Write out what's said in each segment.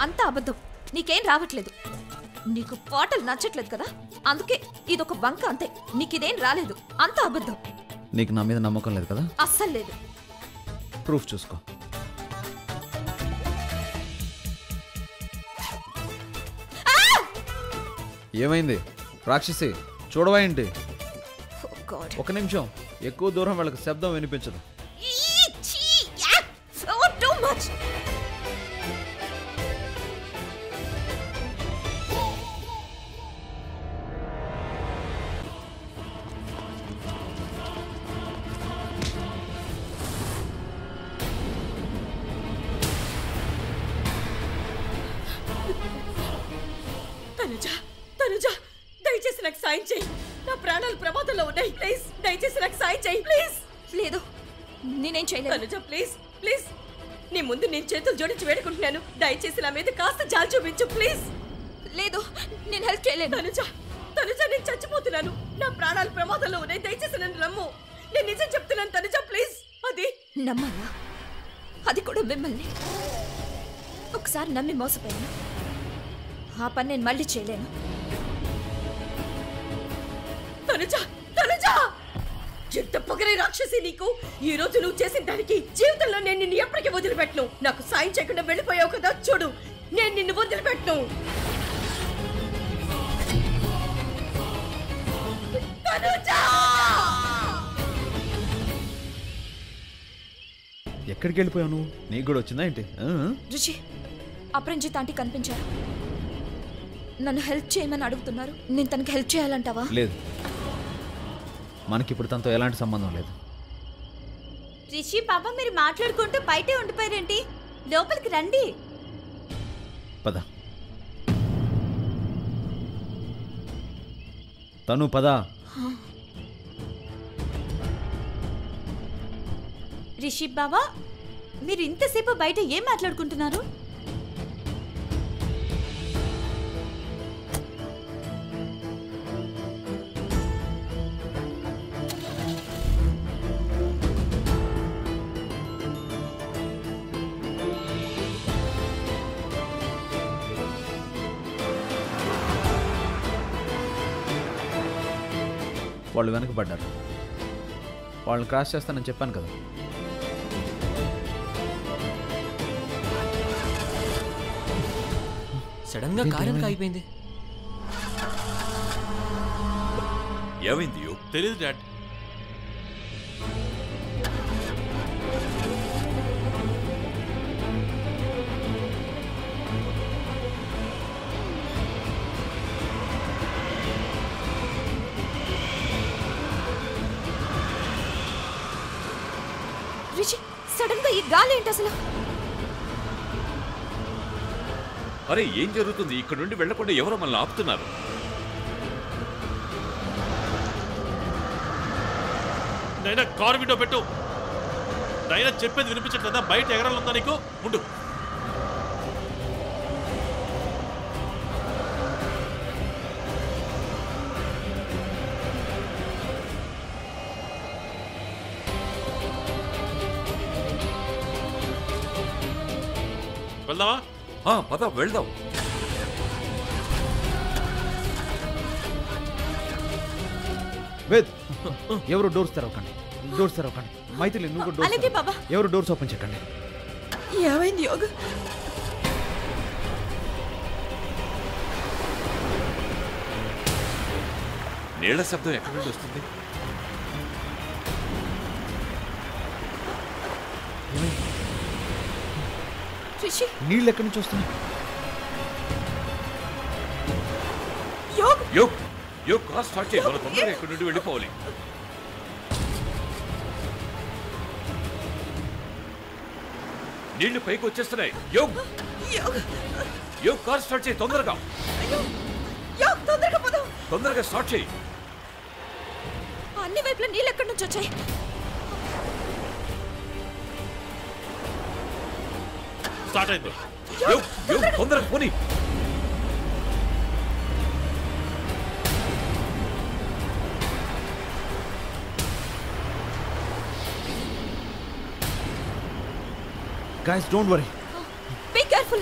అంతా అబద్ధం. నీకేం రావట్లేదు. నీకు పాటలు నచ్చట్లేదు కదా, అందుకే ఇదొక వంక అంతే. నీకిదేం రాలేదు, అంతా అబద్ధం. నీకు నా మీద నమ్మకం లేదు కదా? అస్సలు లేదు. ప్రూఫ్ చూసుకో. ఏమైంది రాక్షసి? చూడవా ఏంటి? ఒక నిమిషం, ఎక్కువ దూరం వాళ్ళకి శబ్దం వినిపించదు. తనుజ, దయచేసి నాకు సాయం చేయి. నా ప్రాణాలు ప్రమాదంలో ఉన్నాయి. ప్లీజ్ దయచేసి నాకు సాయం చేయి. ప్లీజ్. లేదు, నేనేం చేయలేదు. తనుజ ప్లీజ్ ప్లీజ్, నీ ముందు నేను చేతులు జోడించి వేడుకుంటున్నాను. దయచేసి నా మీద కాస్త జాలి చూపించు ప్లీజ్. లేదు, నేను హెల్ప్ చేయలేదు. తనుజ నేను చచ్చిపోతున్నాను. నా ప్రాణాలు ప్రమాదంలో ఉన్నాయి. దయచేసి నన్ను నమ్ము. నేను నిజం చెప్తున్నాను తనుజ ప్లీజ్. అది నమ్మన్నా? అది కూడా మిమ్మల్ని. ఒకసారి నమ్మి మోసపోయాను. ఆ పని నేను మళ్ళీ చేయలేను. తనుజ, ఎంత పొగరే రాక్షసి నీకు! ఈ రోజు నువ్వు చేసిన దానికి జీవితంలో నేను నిన్ను ఎప్పటికీ వదిలిపెట్టను. నాకు సాయం చేయకుండా వెళ్ళిపోయావు కదా, చూడు నేను నిన్ను వదిలిపెట్టను. ఎక్కడికి వెళ్ళిపోయావు నువ్వు? నీకు కూడా వచ్చిందా ఏంటి? రుచి, అపరంజిత్ ఆంటీ కనిపించారు. నన్ను హెల్ప్ చేయమని అడుగుతున్నారు. నేను తనకి హెల్ప్ చేయాలంటావా? లేదు, మనకిప్పుడు తనతో ఎలాంటి సంబంధం లేదు. రిషి పాప, మీరు మాట్లాడుకుంటూ బయటే ఉండిపోయారేంటి? లోపలికి రండి. పద తను, పద. రిషి బాబా, మీరు ఇంతసేపు బయట ఏం మాట్లాడుకుంటున్నారు? వాళ్ళు వెనకబడ్డారు. వాళ్ళని క్రాస్ చేస్తానని చెప్పాను కదా. సడన్ గా కార్ ఎందుకు ఆగిపోయింది? ఏమైంది? తెలీదు డాడ్. రిషి, సడన్ గా ఈ గాలి ఏంటి అసలు? అరే ఏం జరుగుతుంది? ఇక్కడ నుండి వెళ్లకుండా ఎవరో మనల్ని ఆపుతున్నారు. నైనా కారు విండో పెట్టు. నైనా చెప్పేది వినిపించట్లేదా? బయట ఎగరాలందా నీకు? ఉండు. వెళ్దామా? పద వెళ్దాం. వేద్, ఎవరు డోర్స్ తెరవకండి. డోర్స్ తెరవకండి. మైథిలి, నువ్వు డోర్స్. అలాగే బాబా. ఎవరు డోర్స్ ఓపెన్ చేయకండి. ఏమైంది యోగ? నీళ్ల శబ్దం ఎక్కడి నుండి వస్తుంది? నీళ్ళు ఎక్కడి నుంచి వస్తున్నాయి? కార్ స్టార్ట్ చేయి. మన తొందరగా ఎక్కడి నుండి వెళ్ళిపోవాలి. నీళ్లు పైకి వచ్చేస్తున్నాయి. కార్ స్టార్ట్ చేయి తొందరగా. తొందరగా స్టార్ట్ చేయి. అన్ని వైపులా నీళ్ళు ఎక్కడి నుంచి వచ్చాయి? స్టార్ట్ అయింది. తొందరగా పోనీ. Guys, don't worry. Be careful.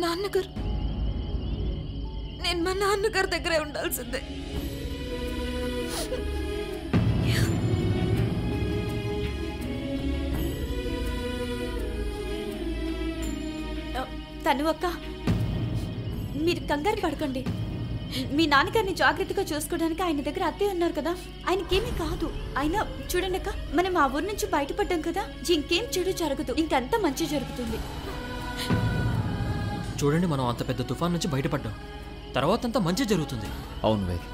నాన్నగారు, నేను మా నాన్నగారి దగ్గరే ఉండాల్సిందే. తను అక్క, మీరు కంగారు పడకండి. మీ నాన్నగారిని జాగ్రత్తగా చూసుకోవడానికి ఆయన దగ్గర అత్తయ్య ఉన్నారు కదా, ఆయనకేమీ కాదు. అయినా చూడండి అక్క, మనం ఆ ఊరు నుంచి బయటపడ్డాం కదా, ఇంకేం చెడు జరగదు, ఇంకంతా మంచి జరుగుతుంది. చూడండి, మనం అంత పెద్ద తుఫాన్ నుంచి బయటపడ్డాం, తర్వాత అంతా మంచి జరుగుతుంది. అవును వేద్,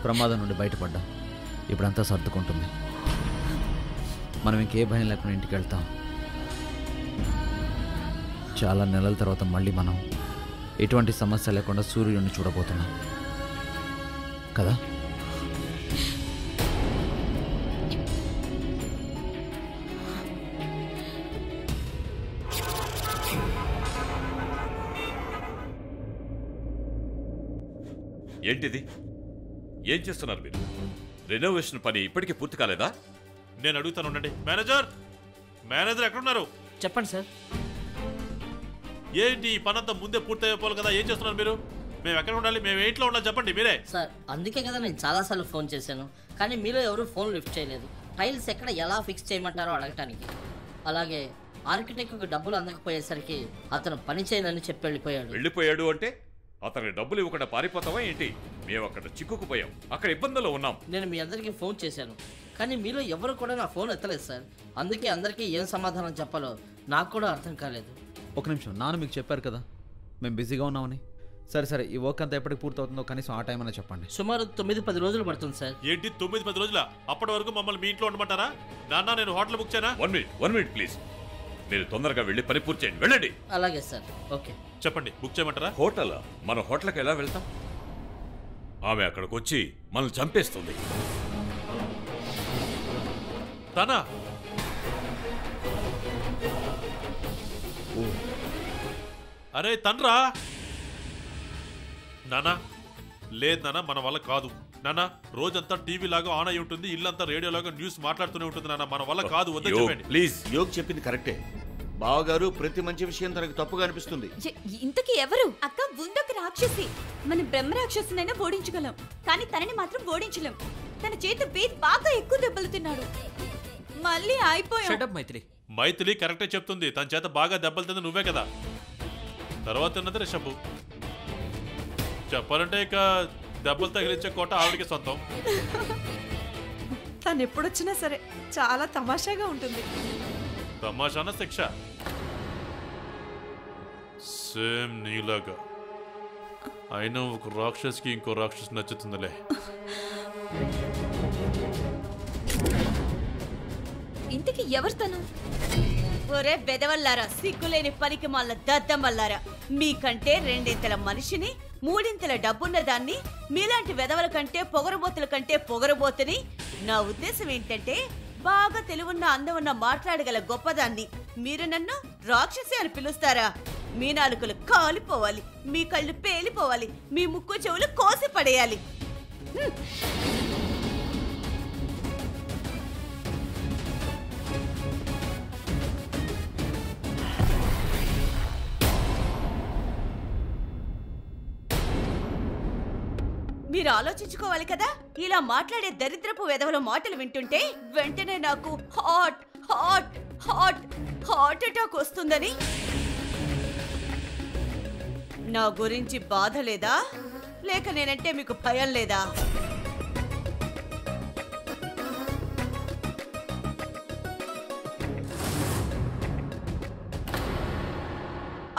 ప్రమాదం నుండి బయటపడ్డాం, ఇప్పుడంతా సర్దుకుంటుంది. మనం ఇంకే భయం లేకుండా ఇంటికి వెళ్తాం. చాలా నెలల తర్వాత మళ్ళీ మనం ఎటువంటి సమస్య లేకుండా సూర్యుడిని చూడబోతున్నాం కదా. ఏంటిది? ఏం చేస్తున్నారు మీరు? రెనోవేషన్ పని ఇప్పటికీ పూర్తి కాలేదా? నేను అడుగుతాను, ఉండండి. మేనేజర్ ఎక్కడున్నారు? చెప్పండి సార్. ఏంటి ఈ పనంతా ముందే పూర్తి అయిపోవాలి కదా, ఏం చేస్తున్నారు మీరు? మేము ఎక్కడ ఉండాలి, మేము ఇంట్లో ఉండాలి, చెప్పండి మీరే. సార్, అందుకే కదా నేను చాలాసార్లు ఫోన్ చేశాను, కానీ మీలో ఎవరు ఫోన్ లిఫ్ట్ చేయలేదు. టైల్స్ ఎక్కడ ఎలా ఫిక్స్ చేయమంటారో అడగటానికి. అలాగే ఆర్కిటెక్ట్కి డబ్బులు అందకపోయేసరికి అతను పని చేయనని చెప్పి వెళ్ళిపోయాడు అంటే అతనికి డబ్బులు ఇవ్వకుండా పారిపోతావా ఏంటి? మేము అక్కడ చిక్కుకుపోయాం, అక్కడ ఇబ్బందుల్లో ఉన్నాం. నేను మీ అందరికీ ఫోన్ చేశాను, కానీ మీలో ఎవరు కూడా నా ఫోన్ ఎత్తలేదు సార్. అందుకే అందరికీ ఏం సమాధానం చెప్పాలో నాకు కూడా అర్థం కాలేదు. ఒక నిమిషం, నాన్న మీకు చెప్పారు కదా మేము బిజీగా ఉన్నామని. సరే, ఈ వర్క్ అంతా ఎప్పటికి పూర్తవుతుందో కనీసం ఆ టైం అనే చెప్పండి. సుమారు 9-10 రోజులు పడుతుంది సార్. ఏంటి 9-10 రోజుల? అప్పటి వరకు మమ్మల్ని మీ ఇంట్లో ఉండమంటారా? నాన్న, నేను హోటల్ బుక్ చేయనా? 1 మినిట్ ప్లీజ్. మీరు తొందరగా వెళ్ళి పని పూర్తి చేయండి, వెళ్ళండి. అలాగే సార్. ఓకే, చెప్పండి, బుక్ చేయమంటారా? హోటల్? మన హోటల్కి ఎలా వెళ్తాం? ఆమె అక్కడికి వచ్చి మనల్ని చంపేస్తుంది. తనా? అరే తండ్రా! నానా, లేదు నాన్న, మన వల్ల కాదు నాన్న. రోజంతా టీవీ లాగా ఆన్ అయి ఉంటుంది, ఇల్లంతా రేడియో లాగా న్యూస్ మాట్లాడుతూనే ఉంటుంది నాన్న. మన వల్ల కాదు, వద్దని చెప్పండి ప్లీజ్. యోగ్ చెప్పింది కరెక్టే. బావగారు ప్రతి మంచి విషయం తనకు తప్పుగా అనిపిస్తుంది. ఇంతకీ ఎవరు? అక్క, ముందొక రాక్షసి. మన బ్రహ్మ రాక్షసునైనా ఓడించగలం, కానీ తనని మాత్రం ఓడించలేం. తన చేత బీత్ బాగా ఎక్కువ దెబ్బలు తిన్నాడు. మళ్ళీ అయిపోయాం. మైథిలి కరెక్టే చెప్తుంది, తన చేత బాగా దెబ్బలు తింది నువ్వే కదా. తర్వాత ఉన్నది రిషబ్. చెప్పాలంటే ఇక దెబ్బలు తగిలించే కోట ఆవిడికి సొంతం. తను ఎప్పుడొచ్చినా సరే చాలా తమాషాగా ఉంటుంది. తమాషాన శిక్ష సేమ్ నీలాగా. అయినా ఒక రాక్షస్కి ఇంకో రాక్షస్ నచ్చుతుందిలే. ఇంతకీ ఎవరు తను? ఒరే బెదవల్లారా, సిగ్గులేని పనికి మాల దద్దమల్లారా, మీకంటే 2 మనిషిని 3 డబ్బున్న దాన్ని, మీలాంటి వెదవల కంటే పొగరబోతుల కంటే పొగరబోతుని. నా ఉద్దేశం ఏంటంటే, బాగా తెలివున్న అందమున్న మాట్లాడగల గొప్పదాన్ని మీరు నన్ను రాక్షసి అని పిలుస్తారా? మీ నాలుకలు కాలిపోవాలి, మీ కళ్ళు పేలిపోవాలి, మీ ముక్కు చెవులు కోసి పడేయాలి. మీరు ఆలోచించుకోవాలి కదా, ఇలా మాట్లాడే దరిద్రపు వెధవల మాటలు వింటుంటే వెంటనే నాకు hot hot hot heart attack వస్తుందని. నా గురించి బాధ లేదా, లేక నేనంటే మీకు భయం లేదా?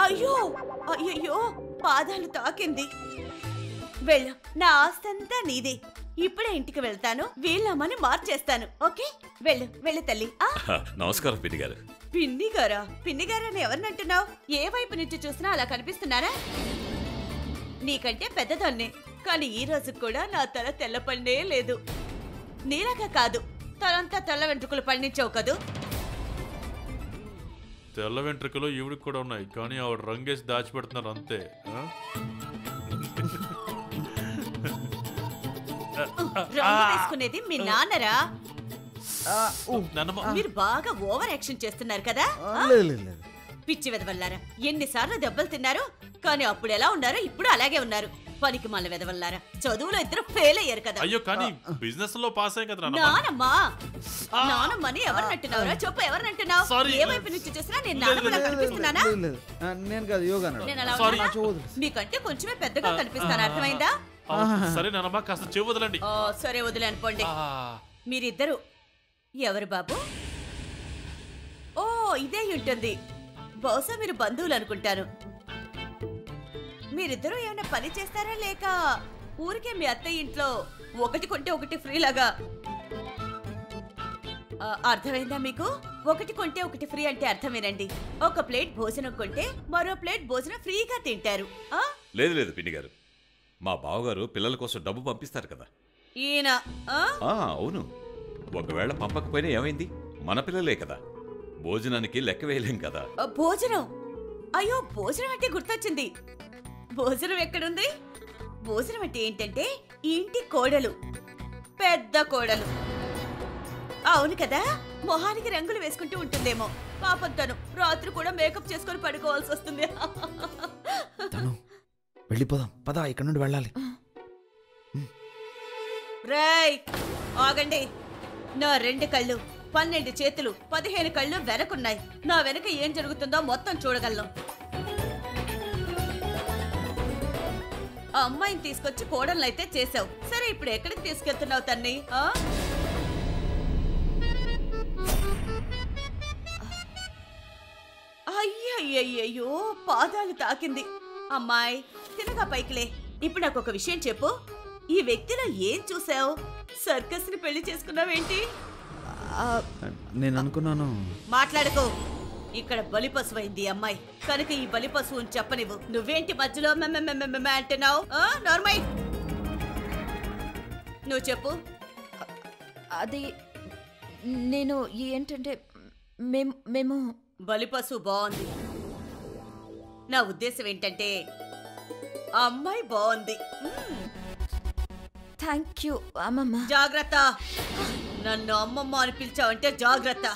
అయ్యో అయ్యయ్యో, పాదాలు తాకింది. వెళ్ళు, నా ఆస్తంతా నీదే. ఇప్పుడే ఇంటికి వెళ్తాను, వీళ్ళమ్మని మార్చేస్తాను. ఓకే, వెళ్ళు వెళ్ళు తల్లి. నమస్కారం పిన్ని గారు. పిన్ని గారా? పిన్ని గారని ఎవరినంటున్నావు? ఏ వైపు నుంచి చూసినా అలా కనిపిస్తున్నారా? నీకంటే పెద్దదాన్నే, కానీ ఈ రోజు కూడా నా తల తెల్లపండే లేదు. నీలాగా కాదు, తలంతా తెల్ల వెంట్రుకలు పండించావు కదూ. తెల్ల వెంట్రుకలు ఈవిడికి కూడా ఉన్నాయి, కానీ ఆవిడ రంగేసి దాచిపెడుతున్నారు అంతే. రంగు వేసుకునేది మీ నాన్నరా? మీరు బాగా ఓవర్ యాక్షన్ చేస్తున్నారు కదా. పిచ్చి వెదవల్లారా, ఎన్నిసార్లు దెబ్బలు తిన్నారు, కానీ అప్పుడు ఎలా ఉన్నారో ఇప్పుడు అలాగే ఉన్నారు. పనికి మళ్ళీ వెదవల్లారా, చదువులో ఇద్దరు ఫెయిల్ అయ్యారు కదా. అయ్యో కానీ బిజినెస్ లో పాస్ అయ్యాం కదా నానమ్మా. నానమ్మని ఎవరినంటున్నావురా? చెప్పు, ఎవరినంటున్నావు? ఏ వైపు నుంచి చూసినా నేను నానమ్మలా కనిపిస్తున్నానా? నేను కాదు యోగా నేను అలా ఉన్నానా? మీకంటే కొంచెమే పెద్దగా కనిపిస్తాను, అర్థమైందా? సరే నానమ్మా, కాస్త చెవి వదలండి. సరే వదిలే అనుకోండి. మీరిద్దరు ఎవరు బాబు? ఓ ఇదే ఉంటుంది, బహుశా మీరు బంధువులు అనుకుంటాను. మీరిద్దరూ ఏమైనా పని చేస్తారా, లేక ఊరికే మీ అత్తయ్య ఇంట్లో ఒకటి కొంటే ఒకటి ఫ్రీ లాగా? అర్థమైందా మీకు? ఒకటి కొంటే ఒకటి ఫ్రీ అంటే అర్థమేనండి. ఒక ప్లేట్ భోజనం కొంటే మరో ప్లేట్ భోజనం ఫ్రీగా తింటారు. లేదు లేదు పిన్ని గారు, మా బావగారు పిల్లల కోసం డబ్బు పంపిస్తారు కదా. ఈయన అవును, ఒకవేళ పంపకపోయినా ఏమైంది, మన పిల్లలే కదా, భోజనానికి లెక్క వేయలేం కదా. భోజనం? అయ్యో భోజనం అంటే గుర్తొచ్చింది. భోజనం ఎక్కడుంది? భోజనం అంటే ఏంటంటే ఇంటి కోడలు, పెద్ద కోడలు. అవును కదా, మొహానికి రంగులు వేసుకుంటూ ఉంటుందేమో. పాపం తను రాత్రి కూడా మేకప్ చేసుకొని పడుకోవాల్సి వస్తుంది. వెళ్ళిపోదాం పద, ఇక్కడ నుండి వెళ్ళాలి. రేయ్ ఆగండి. నా 2 కళ్ళు, 12 చేతులు, 15 కళ్ళు వెనకున్నాయి. నా వెనక ఏం జరుగుతుందో మొత్తం చూడగలను. ఆ అమ్మాయిని తీసుకొచ్చి కోడలను అయితే చేసావు. సరే ఇప్పుడు ఎక్కడికి తీసుకెళ్తున్నావు తన్ని? అయ్యయ్యో పాదాలు తాకింది. అమ్మాయి తినగా పైకిలే. ఇప్పుడు నాకు ఒక విషయం చెప్పు, ఈ వ్యక్తిలో ఏం చూసావు? సర్కస్ ని పెళ్లి చేసుకున్నావేంటి? నేను అనుకున్నాను. మాట్లాడుకో. ఇక్కడ బలి పశువైంది అమ్మాయి కనుక ఈ బలి పశువుని చెప్పనివ్వు. నువ్వేంటి మధ్యలో అంటున్నావు? నార్మల్, నువ్వు చెప్పు. అది నేను ఏంటంటే మేము బలి పశువు బాగుంది. నా ఉద్దేశం ఏంటంటే ఆ అమ్మాయి బాగుంది. థ్యాంక్ యూ అమ్మమ్మ. జాగ్రత్త, నన్ను అమ్మమ్మ అని పిలిచావంటే జాగ్రత్త.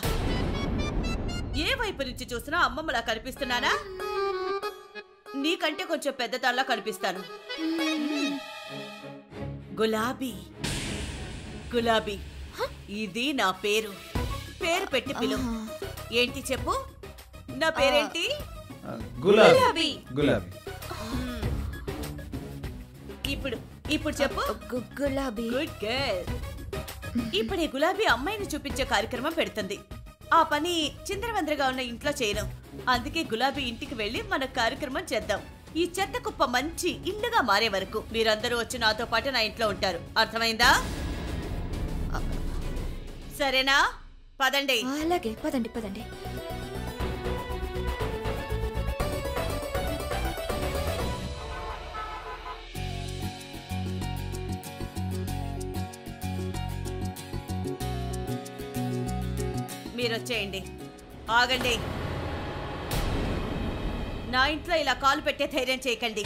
ఏ వైపు నుంచి చూసినా అమ్మమ్మలా కనిపిస్తున్నానా? నీకంటే కొంచెం పెద్దదానిలా కనిపిస్తాను. గులాబీ, గులాబీ ఇది నా పేరు. పేరు పెట్టి పిలు. ఏంటి చెప్పు, నా పేరేంటి? గులాబీ. గులాబీ. ఇప్పుడు చెప్పు. గులాబీ. Good girl. ఇప్పుడు ఈ గులాబీ అమ్మాయిని చూపించే కార్యక్రమం పెడుతుంది. ఆ పని చిందరవందరగా ఉన్న ఇంట్లో చేయను. అందుకే గులాబీ ఇంటికి వెళ్లి మన కార్యక్రమం చేద్దాం. ఈ చెత్త కుప్ప మంచి ఇల్లుగా మారే వరకు మీరందరూ వచ్చి నాతో పాటు నా ఇంట్లో ఉంటారు. అర్థమైందా? సరేనా? పదండి. అలాగే పదండి పదండి. మీరు వచ్చేయండి. ఆగండి. నా ఇంట్లో ఇలా కాలు పెట్టే ధైర్యం చేయకండి.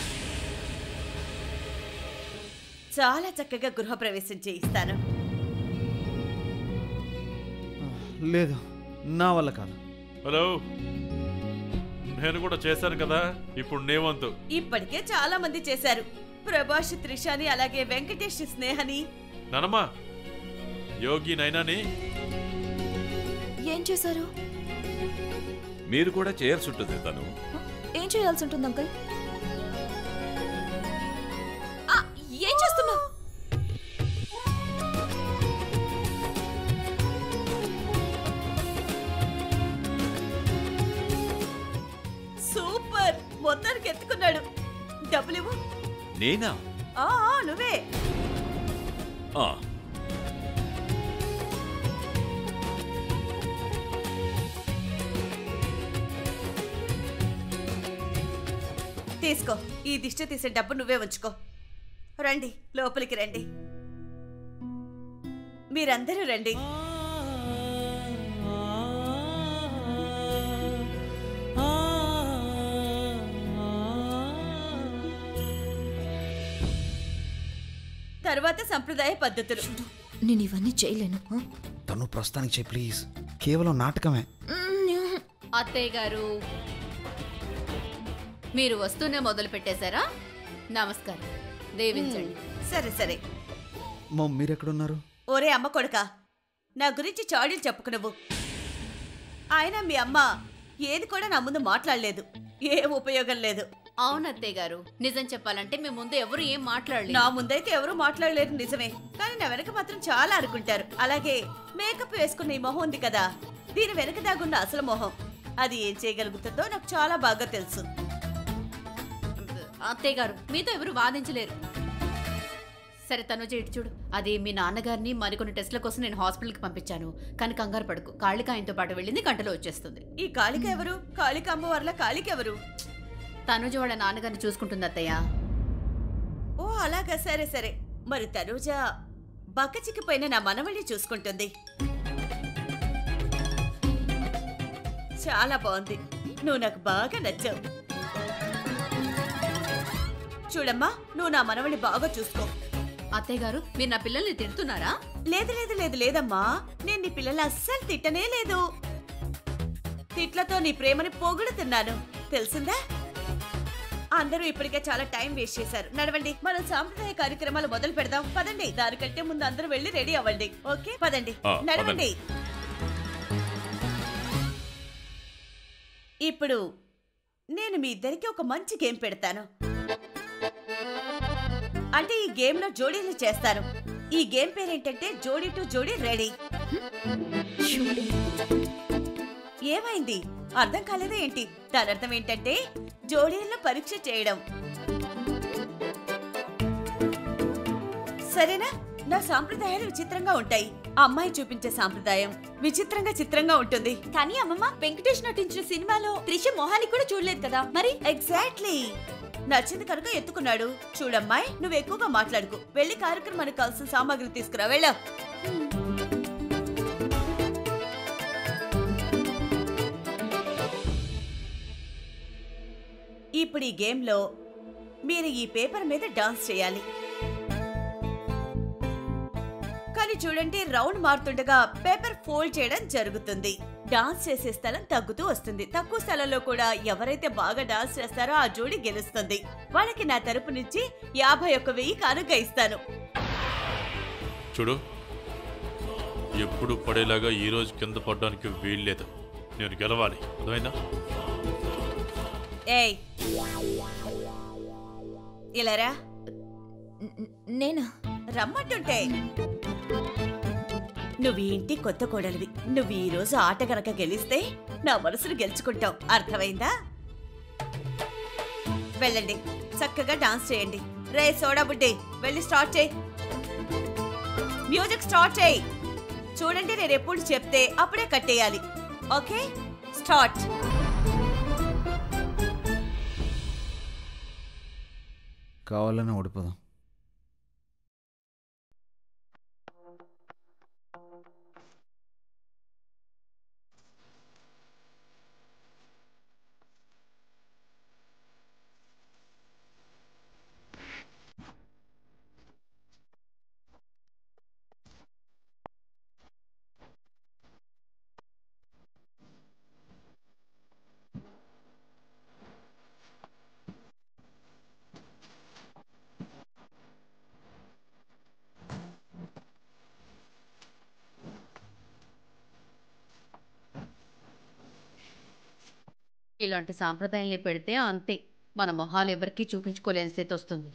చాలా చక్కగా గృహప్రవేశం చేయిస్తాను. లేదు, నా వల్ల కాదు. హలో, నేను కూడా చేశాను కదా, ఇప్పుడు నీ వంతు. ఇప్పటికే చాలా మంది చేశారు. ప్రభాష్, త్రిషాని, అలాగే వెంకటేష్, స్నేహని. నానమ్మా, యోగి నైనాని ఏం చేశారు? మీరు కూడా చేయాల్సి ఉంటుంది. తను ఏం చేయాల్సి ఉంటుంది అంకుల్? ఏం చేస్తున్నావు? సూపర్, మొత్తానికి ఎత్తుకున్నాడు. డబ్బులు ఇవ్వు. నేనా? నువ్వే. తీసుకో. ఈ దిష్టి తీసే డబ్బు నువ్వే ఉంచుకో. రండి, లోపలికి రండి. మీరందరూ రండి. తర్వాత సంప్రదాయ పద్ధతులు. నేను ఇవన్నీ చేయలేను. తను ప్రస్తుతానికి చేయి ప్లీజ్, కేవలం నాటకమే. అత్తయ్య గారు, మీరు వస్తూనే మొదలు పెట్టేశారా? నమస్కారం, దేవించండి. సరే సరే. మా మీరెక్కడున్నారు? ఓరే అమ్మ కొడుకా, నా గురించి చాడీలు చెప్పుకు నువ్వు. ఆయన మీ అమ్మ ఏది కూడా నా ముందు మాట్లాడలేదు, ఏం ఉపయోగం లేదు. అవునత్తయ్య గారు, నిజం చెప్పాలంటే మీ ముందు ఎవరు ఏం మాట్లాడలేదు. నా ముందైతే ఎవరు మాట్లాడలేదు నిజమే, కానీ నా వెనక మాత్రం చాలా అనుకుంటారు. అలాగే మేకప్ వేసుకున్న ఈ మొహం ఉంది కదా, దీని వెనక దాగున్న అసలు మొహం, అది ఏం చేయగలుగుతుందో నాకు చాలా బాగా తెలుసు. అత్తయ్య గారు, మీతో ఎవరు వాదించలేరు. సరే తనుజ, ఇటు చూడు. అది మీ నాన్నగారిని మరికొన్ని టెస్ట్ల కోసం నేను హాస్పిటల్కి పంపించాను, కానీ కంగారు పడుకు. కాళిక ఆయనతో పాటు వెళ్ళింది, గంటలో వచ్చేస్తుంది. ఈ కాళిక ఎవరు? కాళిక అమ్మవార్ల కాళిక ఎవరు? తనుజ వాళ్ళ నాన్నగారిని చూసుకుంటుంది అత్తయ్య. ఓ అలాగా, సరే సరే. మరి తనుజ బక్కచిక్కిపోయిన నా మనవల్ని చూసుకుంటుంది. చాలా బాగుంది, నువ్వు నాకు బాగా నచ్చావు. చూడమ్మా, నువ్వు నా మనవల్ని బాగా చూసుకో. అత్తయ్య గారు, మీరు నా పిల్లల్ని తిడుతున్నారా? లేదు లేదు లేదు లేదమ్మా, నేను నీ పిల్లల్ని అస్సలు తిట్టనే లేదు. తిట్లతో నీ ప్రేమని పొగుడుతున్నాను, తెలిసిందా? అందరూ ఇప్పటికే చాలా టైం వేస్ట్ చేశారు. నడవండి, మనం సాంప్రదాయ కార్యక్రమాలు మొదలు పెడదాం. పదండి, దానికంటే ముందు అందరూ వెళ్ళి రెడీ అవ్వండి. ఓకే, పదండి, నడవండి. ఇప్పుడు నేను మీ ఇద్దరికి ఒక మంచి గేమ్ పెడతాను. అంటే ఈ గేమ్ లో జోడీలు చేస్తాను. ఈ గేమ్ పేరేంటంటే జోడీ టు జోడీ రెడీ. ఏమైంది, అర్థం కాలేదా ఏంటి? దాని అర్థం ఏంటంటే జోడీలను పరీక్ష చేయడం. సరేనా? నా సాంప్రదాయాలు విచిత్రంగా ఉంటాయి. ఆ అమ్మాయి చూపించే సాంప్రదాయం విచిత్రంగా చిత్రంగా ఉంటుంది. కానీ అమ్మమ్మ, వెంకటేష్ నటించిన సినిమాలో త్రిష మొహాన్ని కూడా చూడలేదు కదా మరి? ఎగ్జాక్ట్లీ, నచ్చింది కనుక ఎత్తుకున్నాడు. చూడమ్మాయి, నువ్వు ఎక్కువగా మాట్లాడుకు. వెళ్ళి కార్యక్రమానికి కావాల్సిన సామాగ్రి తీసుకురా, వెళ్ళ. ఇప్పుడు ఈ గేమ్ లో మీరు ఈ పేపర్ మీద డాన్స్ చేయాలి. కానీ చూడండి, రౌండ్ మారుతుండగా పేపర్ ఫోల్డ్ చేయడం జరుగుతుంది. డాన్స్ చేసే స్థలం తగ్గుతూ వస్తుంది. తక్కువ స్థలంలో కూడా ఎవరైతే బాగా డాన్స్ చేస్తారో ఆ జోడి గెలుస్తుంది. వాళ్ళకి నా తరపు నుంచి 51,000 కానుక ఇస్తాను. చూడు, ఎప్పుడు పడేలాగా ఈ రోజు కింద పడడానికి వీల్లేదు. నేను గెలవాలి, అర్థమైందా? ఏయ్, ఇలారా. నేను రమ్మంటుంటే. నువ్వు ఇంటి కొత్త కోడలివి. నువ్వు ఈ రోజు ఆట గనక గెలిస్తే నా మనసును గెలుచుకుంటావు, అర్థమైందా? వెళ్ళండి, చక్కగా డాన్స్ చేయండి. రే సోడా బుడ్డి, వెళ్ళి స్టార్ట్ చేయి. మ్యూజిక్ స్టార్ట్ చేయి. చూడండి, నేను ఎప్పుడు చెప్తే అప్పుడే కట్టేయాలి. Okay, start. కావాలని ఓడిపోదాం. ఇలాంటి సాంప్రదాయాలు పెడితే అంతే, మన మొహాలు ఎవరికీ చూపించుకోలేని స్థితి వస్తుంది.